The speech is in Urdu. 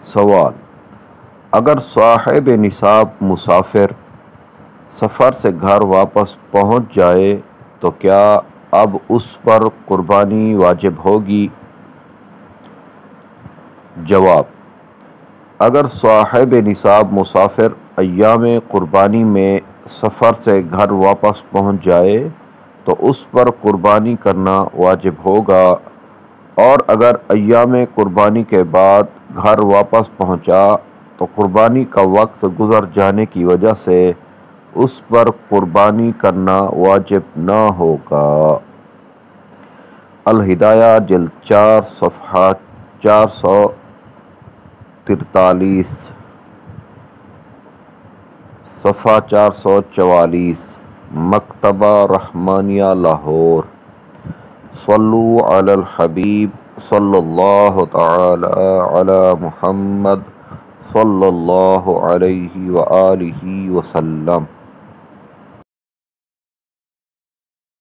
سوال: اگر صاحب نصاب مسافر سفر سے گھر واپس پہنچ جائے تو کیا اب اس پر قربانی واجب ہوگی؟ جواب: اگر صاحب نصاب مسافر ایام قربانی میں سفر سے گھر واپس پہنچ جائے تو اس پر قربانی کرنا واجب ہوگا، اور اگر ایام قربانی کے بعد گھر واپس پہنچا تو قربانی کا وقت گزر جانے کی وجہ سے اس پر قربانی کرنا واجب نہ ہوگا۔ الہدایہ جلد 4 صفحہ 443 صفحہ 444 مکتبہ رحمانیہ لاہور۔ صلو علی الحبیب صلی اللہ تعالی علی محمد صلی اللہ علیہ وآلہ وسلم۔